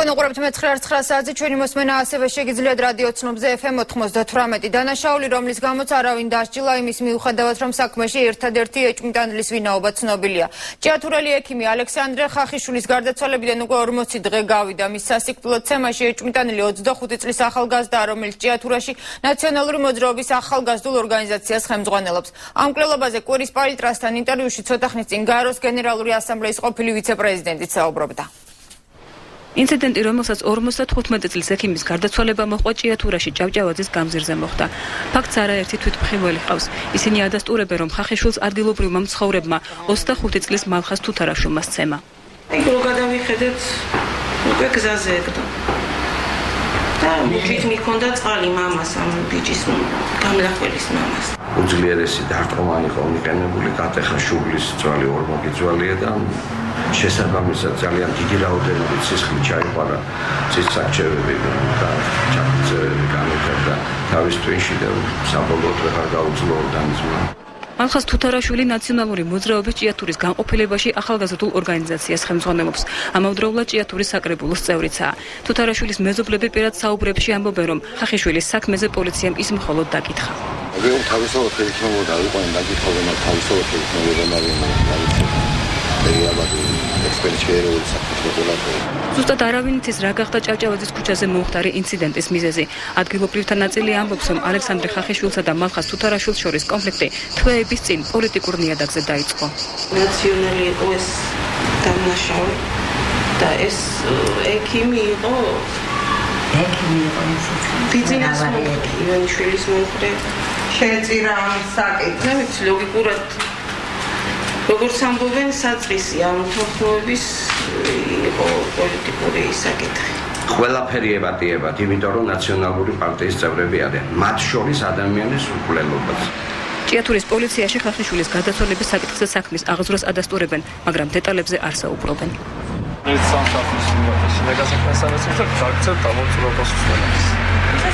Თქვენ მეცხრე საათზე ჩვენი მოსმენა ასევე შეგიძლიათ რადიო ცნობზე FM 98 დანაშაული, რომლის გამოც არავინ დასჯილა იმის მიუხედავად, რომ საქმეში ერთადერთი ეჭვმიტანილის ვინაობა ცნობილია. ჭიათურელი ექიმი ალექსანდრე ხახიშვილის გარდაცვალებიდან უკვე 40 დღე გავიდა. მის სასიკვდილო ცემაში ეჭვმიტანილი 25 წლის ახალგაზრდაა, რომელიც ჭიათურაში ნაციონალური მოძრაობის ახალგაზრდულ ორგანიზაციას ხელმძღვანელობს. ამ მკვლელობაზე კვირის პალიტრასთან ინტერვიუში ცოტა ხნის წინ გაეროს გენერალური ასამბლეის ყოფილი ვიცე-პრეზიდენტი საუბრობდა. ინციდენტი, რომელსაც 55 წლის ექიმის გარდაცვალება მოჰყვა ჭიათურაში ჭავჭავაძის გამზირზე მოხდა. ფაქტს არაერთი თვითმხილველი ყავს. ისინი ადასტურებენ, რომ ხახიშვილს ადგილობრივმა მცხოვრებმა 25 წლის მალხას თუთარაშვილმა სცემა. იქ რო გადავიხედეთ, უკვე გზაზე ეგდა. და მუქით მიქონდა წყალი მამას, ამ ბიჭის გამლახველის მამას. უძლიერესი დარტყმანი იყო მიყენებული, გატეხა შუბლის ძვალი ორმოგი ძვალია და შესაბამისად ძალიან დიდი რაოდენობით სისხლი ჩაიყვარა ცისსარჩევები და ჩაქცევები განვითარდა თავის ტვინში და საბოლოოდ ვეღარ გაუძლო ორგანიზმმა. მალხას თუთარაშვილი ნაციონალური მოძრაობის ჭიათურის განყოფილებაში ახალგაზრდულ ორგანიზაციას ხელმძღვანელობს. ამავდროულად ჭიათურის საკრებულოს წევრიცაა. თუთარაშვილის მეზობლები პირად საუბრებში ამბობენ, რომ ხახიშვილის საქმეზე პოლიციამ ის მხოლოდ დაკითხა. თავისთავად ხელისმომოდა იყო იმ დაკითხავენ თავისთავად ხელისმომოდა ზუსტად არავინ იცის რა გახდა ჭავჭავაძის ქუჩაზე მომხდარი ინციდენტის მიზეზი. ადგილობრივთა ნაწილი ამბობს, რომ ალექსანდრე ხახიშვილსა და მალხას თუთარაშვილს შორის კონფლიქტი თვეების წინ პოლიტიკურ ნიადაგზე დაიწყო. ნაციონალი იყო ეს დამნაშავე და ეს ექიმი იყო ბიძინას ივანიშვილის მომხრე. შეეწირა ამის საკითხი ლოგიკურად როგორც ამბობენ, საწყისი ამ თოხმოების იყო პოლიტიკური საკითხი. ყველაფერი ებატიებათ, იმიტომ რომ ნაციონალური პარტიის წევრები არიან, მათ შორის ადამიანის უკვლელობაც. ჭიათურის პოლიციაში ხახიშვილის გარდაცვალების საკითხზე საქმის აღზრას ადასტურებენ, მაგრამ დეტალებზე არ საუბრობენ. ეს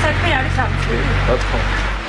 საქმე არის ამცირებული.